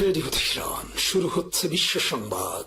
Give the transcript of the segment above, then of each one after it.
Radio Tehran, শুরু হচ্ছে বিশ্ব সংবাদ।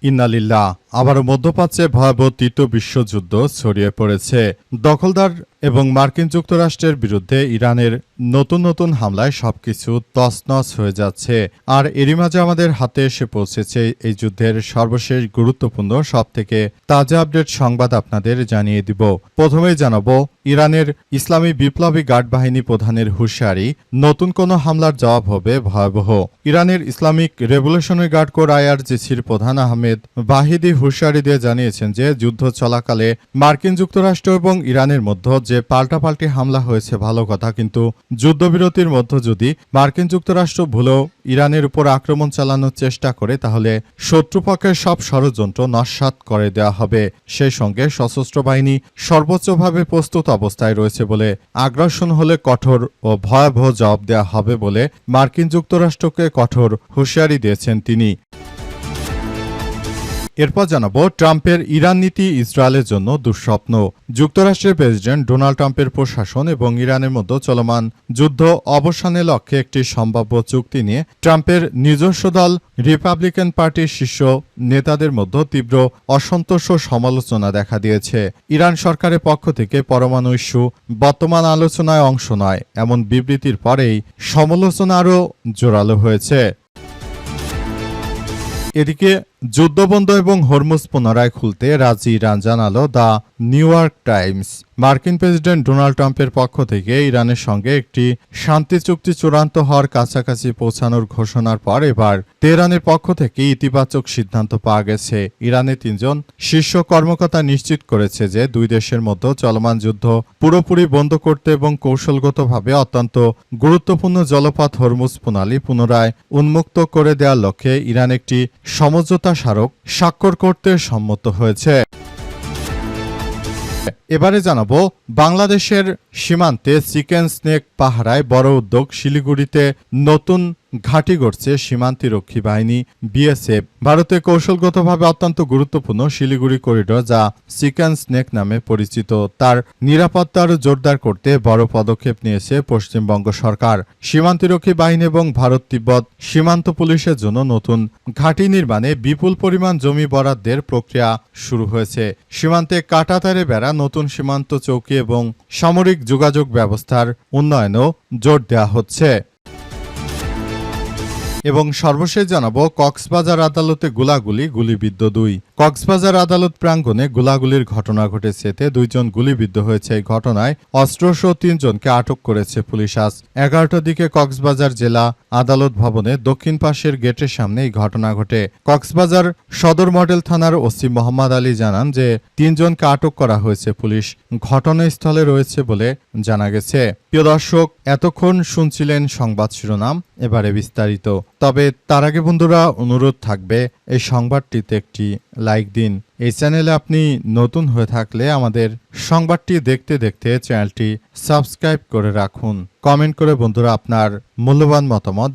ইন্না লিল্লাহ। আবারও মধ্যপ্রাচ্যে ভয়াবহ তৃতীয় বিশ্বযুদ্ধ ছড়িয়ে পড়েছে। দখলদার এবং মার্কিন যুক্তরাষ্ট্রের বিরুদ্ধে ইরানের নতুন নতুন হামলায় সবকিছু তছনছ হয়ে যাচ্ছে। আর এরই মাঝে আমাদের হাতে এসে পৌঁছেছে এই যুদ্ধের সর্বশেষ গুরুত্বপূর্ণ সবথেকে তাজা আপডেট সংবাদ আপনাদের জানিয়ে দিব। প্রথমেই জানাবো ইরানের ইসলামী বিপ্লবী গার্ড বাহিনী প্রধানের হুঁশিয়ারি, নতুন কোনো হামলার জবাব হবে ভয়াবহ। ইরানের ইসলামিক রেভলিউশনারি গার্ড কোর IRGCর প্রধান আহমেদ বাহিদি হুঁশিয়ারি দিয়ে জানিয়েছেন যে যুদ্ধ চলাকালে মার্কিন যুক্তরাষ্ট্র এবং ইরানের মধ্যে যে পাল্টাপাল্টি হামলা হয়েছে ভালো কথা, কিন্তু যুদ্ধবিরতির মধ্যে যদি মার্কিন যুক্তরাষ্ট্র ভুলেও ইরানের উপর আক্রমণ চালানোর চেষ্টা করে তাহলে শত্রুপক্ষের সব ষড়যন্ত্র নস্যাৎ করে দেওয়া হবে। সেই সঙ্গে সশস্ত্র বাহিনী সর্বোচ্চভাবে প্রস্তুত অবস্থায় রয়েছে বলে আগ্রাসন হলে কঠোর ও ভয়াবহ জবাব দেওয়া হবে বলে মার্কিন যুক্তরাষ্ট্রকে কঠোর হুঁশিয়ারি দিয়েছেন তিনি। এরপর জানাবো ট্রাম্পের ইরান নীতি ইসরায়েলের জন্য দুঃস্বপ্ন। যুক্তরাষ্ট্রের প্রেসিডেন্ট ডোনাল্ড ট্রাম্পের প্রশাসন এবং ইরানের মধ্যে চলমান যুদ্ধ অবসানের লক্ষ্যে একটি সম্ভাব্য চুক্তি নিয়ে ট্রাম্পের নিজস্ব দল রিপাবলিকান পার্টির শীর্ষ নেতাদের মধ্যে তীব্র অসন্তোষ ও সমালোচনা দেখা দিয়েছে। ইরান সরকারের পক্ষ থেকে পরমাণু ইস্যু বর্তমান আলোচনায় অংশ নয় এমন বিবৃতির পরেই সমালোচনা আরও জোরালো হয়েছে। এদিকে যুদ্ধবন্ধ এবং হরমুজ পুনরায় খুলতে রাজি ইরান, জানালো দ্য নিউ ইয়র্ক টাইমস। মার্কিন প্রেসিডেন্ট ডোনাল্ড ট্রাম্পের পক্ষ থেকে ইরানের সঙ্গে একটি শান্তি চুক্তি চূড়ান্ত হওয়ার কাছাকাছি পৌঁছানোর ঘোষণার পর এবার তেহরানের পক্ষ থেকে ইতিবাচক সিদ্ধান্ত পাওয়া গেছে। ইরানের 3 জন শীর্ষ কর্মকর্তা নিশ্চিত করেছে যে দুই দেশের মধ্যে চলমান যুদ্ধ পুরোপুরি বন্ধ করতে এবং কৌশলগতভাবে অত্যন্ত গুরুত্বপূর্ণ জলপথ হরমুজ প্রণালী পুনরায় উন্মুক্ত করে দেওয়ার লক্ষ্যে ইরান একটি সমঝোতা স্মারক স্বাক্ষর করতে সম্মত হয়েছে। এবারে জানাবো বাংলাদেশের সীমান্তে চিকেন স্নেক পাহারায় বড় উদ্যোগ। শিলিগুড়িতে নতুন ঘাঁটি গড়ছে সীমান্তরক্ষী বাহিনী BSF। ভারতে কৌশলগতভাবে অত্যন্ত গুরুত্বপূর্ণ শিলিগুড়ি করিডোর, যা চিকেন স্নেক নামে পরিচিত, তার নিরাপত্তা আরও জোরদার করতে বড় পদক্ষেপ নিয়েছে পশ্চিমবঙ্গ সরকার। সীমান্তরক্ষী বাহিনী এবং ভারত তিব্বত সীমান্ত পুলিশের জন্য নতুন ঘাঁটি নির্মাণে বিপুল পরিমাণ জমি বরাদ্দের প্রক্রিয়া শুরু হয়েছে। সীমান্তে কাঁটাতারে বেড়া, নতুন সীমান্ত চৌকি এবং সামরিক যোগাযোগ ব্যবস্থার উন্নয়নও জোর দেওয়া হচ্ছে। এবং সর্বশেষ জানাবো কক্সবাজার আদালতে গোলাগুলি, গুলিবিদ্ধ 2। কক্সবাজার আদালত প্রাঙ্গণে গোলাগুলির ঘটনা ঘটেছে। এতে 2 জন গুলিবিদ্ধ হয়েছে। এই ঘটনায় অস্ত্রসহ 3 জনকে আটক করেছে পুলিশ। আজ 11টার দিকে কক্সবাজার জেলা আদালত ভবনে দক্ষিণ পাশের গেটের সামনে এই ঘটনা ঘটে। কক্সবাজার সদর মডেল থানার ওসি মোহাম্মদ আলী জানান যে 3 জনকে আটক করা হয়েছে। পুলিশ ঘটনাস্থলে রয়েছে বলে জানা গেছে। প্রিয় দর্শক, এতক্ষণ শুনছিলেন সংবাদ শিরোনাম, এবারে বিস্তারিত। তবে তার আগে বন্ধুরা অনুরোধ থাকবে এই সংবাদটিতে একটি লাইক দিন। এই চ্যানেলে আপনি নতুন হয়ে থাকলে আমাদের সংবাদটি দেখতে দেখতে চ্যানেলটি সাবস্ক্রাইব করে রাখুন। কমেন্ট করে বন্ধুরা আপনার মূল্যবান মতামত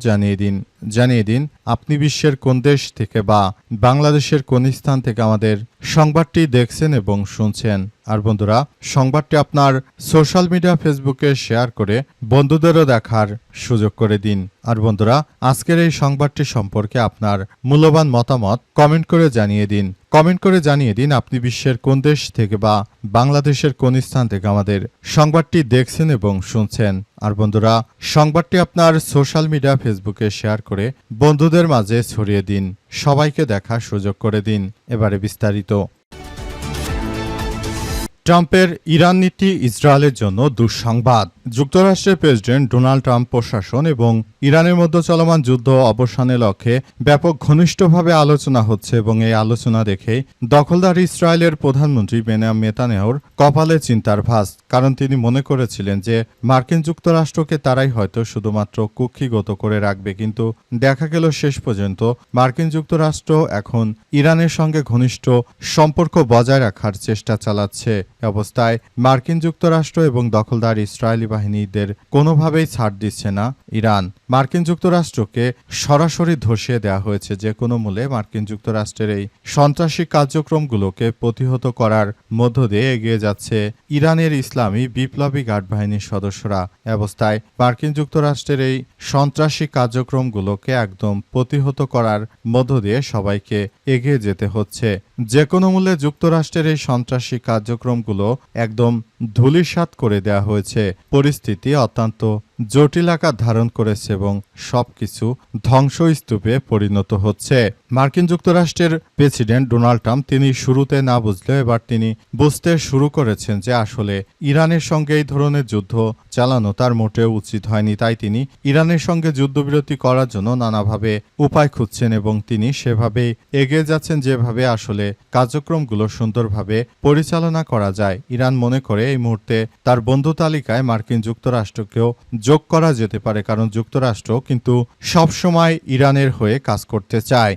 জানিয়ে দিন আপনি বিশ্বের কোন দেশ থেকে বা বাংলাদেশের কোন স্থান থেকে আমাদের সংবাদটি দেখছেন এবং শুনছেন। আর বন্ধুরা, সংবাদটি আপনার সোশ্যাল মিডিয়া ফেসবুকে শেয়ার করে বন্ধুদেরও দেখার সুযোগ করে দিন। আর বন্ধুরা, আজকের এই সংবাদটি সম্পর্কে আপনার মূল্যবান মতামত কমেন্ট করে জানিয়ে দিন আপনি বিশ্বের কোন দেশ থেকে বা বাংলাদেশের কোন স্থান থেকে আমাদের সংবাদটি দেখছেন এবং শুনছেন। আর বন্ধুরা, সংবাদটি আপনার সোশ্যাল মিডিয়া ফেসবুকে শেয়ার করে বন্ধুদের মাঝে ছড়িয়ে দিন, সবাইকে দেখার সুযোগ করে দিন। এবারে বিস্তারিত। ট্রাম্পের ইরান নীতি ইসরায়েলের জন্য দুঃসংবাদ। যুক্তরাষ্ট্রের প্রেসিডেন্ট ডোনাল্ড ট্রাম্প প্রশাসন এবং ইরানের মধ্যে চলমান যুদ্ধ অবসানের লক্ষ্যে ব্যাপক ঘনিষ্ঠভাবে আলোচনা হচ্ছে এবং এই আলোচনা দেখে দখলদার ইসরায়েলের প্রধানমন্ত্রী বেনিয়ামিন নেতানিয়াহুর কপালে চিন্তার ভাঁজ। কারণ তিনি মনে করেছিলেন যে মার্কিন যুক্তরাষ্ট্রকে তারাই হয়তো শুধুমাত্র কুক্ষিগত করে রাখবে, কিন্তু দেখা গেল শেষ পর্যন্ত মার্কিন যুক্তরাষ্ট্র এখন ইরানের সঙ্গে ঘনিষ্ঠ সম্পর্ক বজায় রাখার চেষ্টা চালাচ্ছে। অবস্থায় মার্কিন যুক্তরাষ্ট্র এবং দখলদার ইসরায়েলি বাহিনীদের কোনোভাবেই ছাড় দিচ্ছে না ইরান। মার্কিন যুক্তরাষ্ট্রকে সরাসরি ধসিয়ে দেওয়া হয়েছে। যে কোনো মূল্যে মার্কিন যুক্তরাষ্ট্রের এই সন্ত্রাসী কার্যক্রমগুলোকে প্রতিহত করার মধ্য দিয়ে এগিয়ে যাচ্ছে ইরানের ইসলামী বিপ্লবী গার্ড বাহিনীর সদস্যরা। অবস্থায় মার্কিন যুক্তরাষ্ট্রের এই সন্ত্রাসী কার্যক্রমগুলোকে একদম প্রতিহত করার মধ্য দিয়ে সবাইকে এগিয়ে যেতে হচ্ছে। যে কোনো মূল্যে যুক্তরাষ্ট্রের এই সন্ত্রাসী কার্যক্রমগুলো একদম ধূলিসাৎ করে দেওয়া হয়েছে। পরিস্থিতি অত্যন্ত জটিল আকার ধারণ করেছে এবং সবকিছু ধ্বংসস্তূপে পরিণত হচ্ছে। মার্কিন যুক্তরাষ্ট্রের প্রেসিডেন্ট ডোনাল্ড ট্রাম্প তিনি শুরুতে না বুঝলেও এবার তিনি বুঝতে শুরু করেছেন যে আসলে ইরানের সঙ্গে এই ধরনের যুদ্ধ চালানো তার মোটেও উচিত হয়নি। তাই তিনি ইরানের সঙ্গে যুদ্ধবিরতি করার জন্য নানাভাবে উপায় খুঁজছেন এবং তিনি সেভাবেই এগিয়ে যাচ্ছেন যেভাবে আসলে কার্যক্রমগুলো সুন্দরভাবে পরিচালনা করা যায়। ইরান মনে করে এই মুহূর্তে তার বন্ধু তালিকায় মার্কিন যুক্তরাষ্ট্রকেও যোগ করা যেতে পারে, কারণ যুক্তরাষ্ট্র কিন্তু সবসময় ইরানের হয়ে কাজ করতে চায়।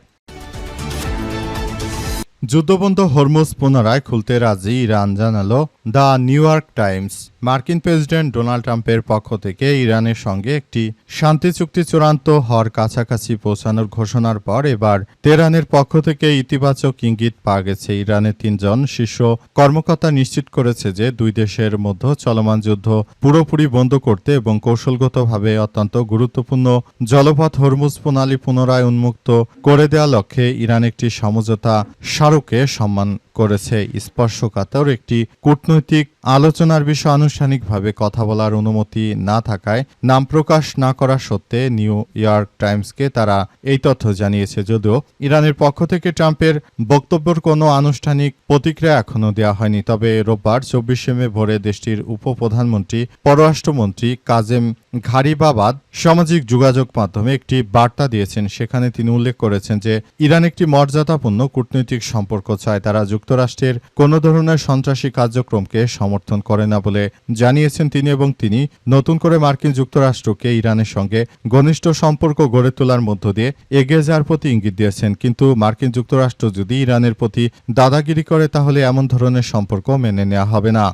যুদ্ধবন্ধ হরমুজ পুনরায় খুলতে রাজি ইরান, জানালো দ্য নিউ ইয়র্ক টাইমস। মার্কিন প্রেসিডেন্ট ডোনাল্ড ট্রাম্পের পক্ষ থেকে ইরানের সঙ্গে একটি শান্তি চুক্তি চূড়ান্ত হওয়ার কাছাকাছি পৌঁছানোর ঘোষণার পর এবার তেহরানের পক্ষ থেকে ইতিবাচক ইঙ্গিত পাওয়া গেছে। ইরানের ৩ জন শীর্ষ কর্মকর্তা নিশ্চিত করেছে যে দুই দেশের মধ্যে চলমান যুদ্ধ পুরোপুরি বন্ধ করতে এবং কৌশলগতভাবে অত্যন্ত গুরুত্বপূর্ণ জলপথ হরমুজ প্রণালী পুনরায় উন্মুক্ত করে দেওয়ার লক্ষ্যে ইরান একটি সমঝোতা স্মারকে সম্মান করেছে। স্পর্শকাতর একটি কূটনৈতিক আলোচনার বিষয়ে আনুষ্ঠানিকভাবে কথা বলার অনুমতি না থাকায় নাম প্রকাশ না করা সত্ত্বে নিউ ইয়র্ক টাইমসকে তারা এই তথ্য জানিয়েছে। যদিও ইরানের পক্ষ থেকে ট্রাম্পের বক্তব্যের কোনো আনুষ্ঠানিক প্রতিক্রিয়া এখনও দেওয়া হয়নি। তবে রোববার ২৪শে মে ভোরে দেশটির উপপ্রধানমন্ত্রী পররাষ্ট্রমন্ত্রী কাজেম ঘারিবাবাদ সামাজিক যোগাযোগ মাধ্যমে একটি বার্তা দিয়েছেন। সেখানে তিনি উল্লেখ করেছেন যে ইরান একটি মর্যাদাপূর্ণ কূটনৈতিক সম্পর্ক চায়। তারা যুক্তরাষ্ট্রের কোনো ধরনের সন্ত্রাসী কার্যক্রমকে সমর্থন করে না বলে জানিয়েছেন তিনি, এবং তিনি নতুন করে মার্কিন যুক্তরাষ্ট্রকে ইরানের সঙ্গে ঘনিষ্ঠ সম্পর্ক গড়ে তোলার মধ্য দিয়ে এগিয়ে যাওয়ার প্রতি ইঙ্গিত দিয়েছেন। কিন্তু মার্কিন যুক্তরাষ্ট্র যদি ইরানের প্রতি দাদাগিরি করে তাহলে এমন ধরনের সম্পর্ক মেনে নেওয়া হবে না।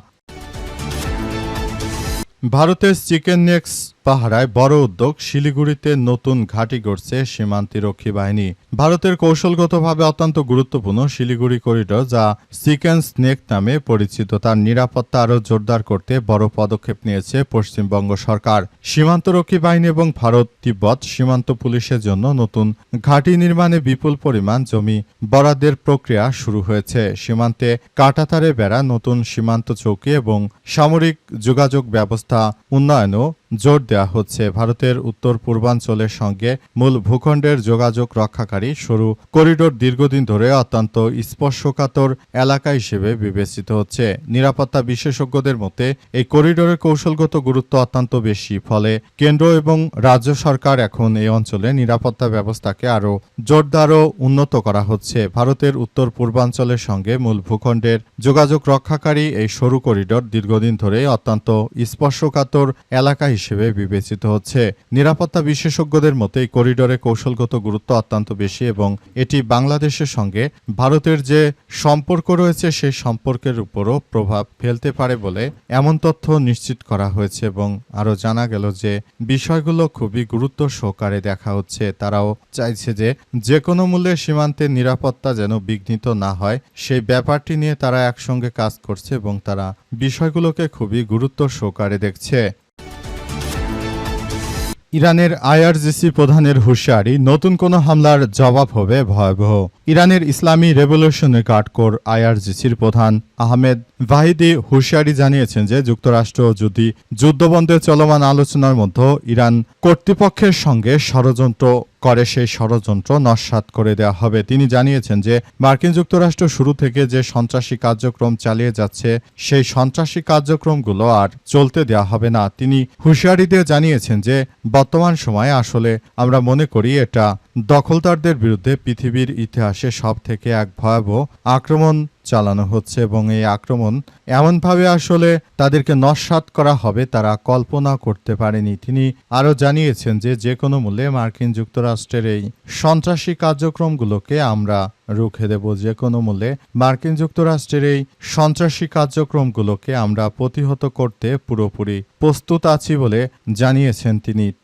ভারতের চিকেন নেক্স পাহারায় বড় উদ্যোগ, শিলিগুড়িতে নতুন ঘাঁটি গড়ছে সীমান্তরক্ষী বাহিনী। ভারতের কৌশলগতভাবে অত্যন্ত গুরুত্বপূর্ণ শিলিগুড়ি করিডোর, যা চিকেন স্নেক নামে পরিচিত, তার নিরাপত্তা আরও জোরদার করতে বড় পদক্ষেপ নিয়েছে পশ্চিমবঙ্গ সরকার। সীমান্তরক্ষী বাহিনী এবং ভারত তিব্বত সীমান্ত পুলিশের জন্য নতুন ঘাঁটি নির্মাণে বিপুল পরিমাণ জমি বরাদ্দের প্রক্রিয়া শুরু হয়েছে। সীমান্তে কাঁটাতারে বেড়া, নতুন সীমান্ত চৌকি এবং সামরিক যোগাযোগ ব্যবস্থা উন্নয়নও জোর দেওয়া হচ্ছে। ভারতের উত্তর পূর্বাঞ্চলের সঙ্গে মূল ভূখণ্ডের যোগাযোগ রক্ষাকারী সরু করিডোর দীর্ঘদিন ধরে অত্যন্ত স্পর্শকাতর এলাকা হিসেবে বিবেচিত হচ্ছে। নিরাপত্তা বিশেষজ্ঞদের মতে এই করিডোরের কৌশলগত গুরুত্ব অত্যন্ত বেশি, ফলে কেন্দ্র এবং রাজ্য সরকার এখন এই অঞ্চলে নিরাপত্তা ব্যবস্থাকে আরও জোরদার ও উন্নত করা হচ্ছে। ভারতের উত্তর পূর্বাঞ্চলের সঙ্গে মূল ভূখণ্ডের যোগাযোগ রক্ষাকারী এই সরু করিডোর দীর্ঘদিন ধরে অত্যন্ত স্পর্শকাতর এলাকা হিসেবে বিবেচিত হচ্ছে। নিরাপত্তা বিশেষজ্ঞদের মতে এই করিডোরে কৌশলগত গুরুত্ব অত্যন্ত বেশি এবং এটি বাংলাদেশের সঙ্গে ভারতের যে সম্পর্ক রয়েছে সেই সম্পর্কের উপরও প্রভাব ফেলতে পারে বলে এমন তথ্য নিশ্চিত করা হয়েছে। এবং আরও জানা গেল যে বিষয়গুলো খুবই গুরুত্ব সহকারে দেখা হচ্ছে। তারাও চাইছে যে কোনো মূল্যে সীমান্তের নিরাপত্তা যেন বিঘ্নিত না হয়, সেই ব্যাপারটি নিয়ে তারা একসঙ্গে কাজ করছে এবং তারা বিষয়গুলোকে খুবই গুরুত্ব সহকারে দেখছে। ইরানের আইআরজিসি প্রধানের হুঁশিয়ারি, নতুন কোনো হামলার জবাব হবে ভয়াবহ। ইরানের ইসলামী রেভলিউশনারি গার্ড কোর আইআরজিসির প্রধান আহমেদ ভাহিদি হুঁশিয়ারি জানিয়েছেন যে যুক্তরাষ্ট্র যদি যুদ্ধবন্ধে চলমান আলোচনার মধ্যে ইরান কর্তৃপক্ষের সঙ্গে ষড়যন্ত্র করে সেই ষড়যন্ত্র নস্যাৎ করে দেওয়া হবে। তিনি জানিয়েছেন যে মার্কিন যুক্তরাষ্ট্র শুরু থেকে যে সন্ত্রাসী কার্যক্রম চালিয়ে যাচ্ছে সেই সন্ত্রাসী কার্যক্রমগুলো আর চলতে দেওয়া হবে না। তিনি হুঁশিয়ারি দিয়ে জানিয়েছেন যে বর্তমান সময়ে আসলে আমরা মনে করি এটা দখলদারদের বিরুদ্ধে পৃথিবীর ইতিহাসে সব থেকে এক ভয়াবহ আক্রমণ চালানো হচ্ছে এবং এই আক্রমণ এমনভাবে আসলে তাদেরকে নস্যাৎ করা হবে তারা কল্পনা করতে পারেনি। তিনি আরও জানিয়েছেন যে কোনো মূল্যে মার্কিন যুক্তরাষ্ট্রের এই সন্ত্রাসী কার্যক্রমগুলোকে আমরা রুখে দেব। যে কোনো মূল্যে মার্কিন যুক্তরাষ্ট্রের এই সন্ত্রাসী কার্যক্রমগুলোকে আমরা প্রতিহত করতে পুরোপুরি প্রস্তুত আছি বলে জানিয়েছেন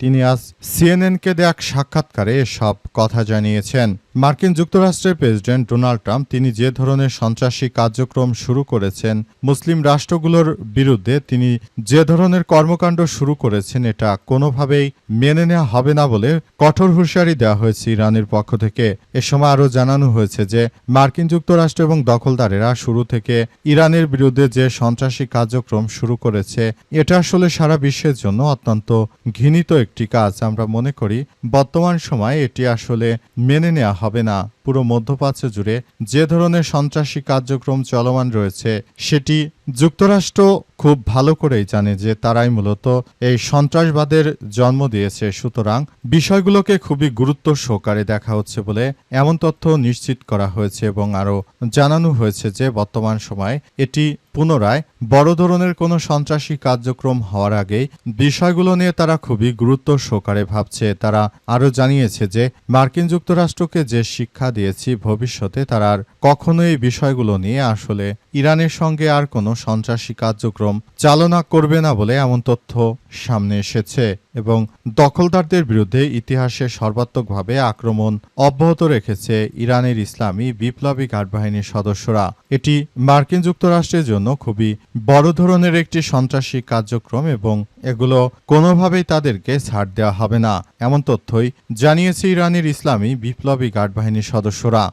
তিনি আজ সিএনএনকে দেয়া এক সাক্ষাৎকারে এসব কথা জানিয়েছেন। মার্কিন যুক্তরাষ্ট্রের প্রেসিডেন্ট ডোনাল্ড ট্রাম্প তিনি যে ধরনের সন্ত্রাসী কার্যক্রম শুরু করেছেন মুসলিম রাষ্ট্রগুলোর বিরুদ্ধে তিনি যে ধরনের কর্মকাণ্ড শুরু করেছেন এটা কোনোভাবেই মেনে নেওয়া হবে না বলে কঠোর হুঁশিয়ারি দেওয়া হয়েছে ইরানের পক্ষ থেকে। এ সময় আরও জানানো হয়েছে যে মার্কিন যুক্তরাষ্ট্র এবং দখলদারেরা শুরু থেকে ইরানের বিরুদ্ধে যে সন্ত্রাসী কার্যক্রম শুরু করেছে এটা আসলে সারা বিশ্বের জন্য অত্যন্ত ঘৃণিত একটি কাজ। আমরা মনে করি বর্তমান সময়ে এটি আসলে মেনে নেওয়া হবে না। পুরো মধ্যপ্রাচ্য জুড়ে যে ধরনের সন্ত্রাসী কার্যক্রম চলমান রয়েছে সেটি যুক্তরাষ্ট্র খুব ভালো করেই জানে যে তারাই মূলত এই সন্ত্রাসবাদের জন্ম দিয়েছে। সুতরাং বিষয়গুলোকে খুবই গুরুত্ব সহকারে দেখা হচ্ছে বলে এমন তথ্য নিশ্চিত করা হয়েছে এবং আরও জানানো হয়েছে যে বর্তমান সময়ে এটি পুনরায় বড় ধরনের কোনো সন্ত্রাসী কার্যক্রম হওয়ার আগেই বিষয়গুলো নিয়ে তারা খুবই গুরুত্ব সহকারে ভাবছে। তারা আরও জানিয়েছে যে মার্কিন যুক্তরাষ্ট্রকে যে শিক্ষা দিয়েছি ভবিষ্যতে তারা আর কখনো এই বিষয়গুলো নিয়ে আসলে ইরানের সঙ্গে আর কোনো সন্ত্রাসী কার্যক্রম চালনা করবে না বলে এমন তথ্য সামনে এসেছে এবং দখলদারদের বিরুদ্ধে ইতিহাসে সর্বাত্মকভাবে আক্রমণ অব্যাহত রেখেছে ইরানের ইসলামী বিপ্লবী গার্ড বাহিনীর সদস্যরা। এটি মার্কিন যুক্তরাষ্ট্রের জন্য খুবই বড় ধরনের একটি সন্ত্রাসী কার্যক্রম এবং এগুলো কোনোভাবেই তাদেরকে ছাড় দেওয়া হবে না এমন তথ্যই জানিয়েছে ইরানের ইসলামী বিপ্লবী গার্ড বাহিনীর সদস্যরা।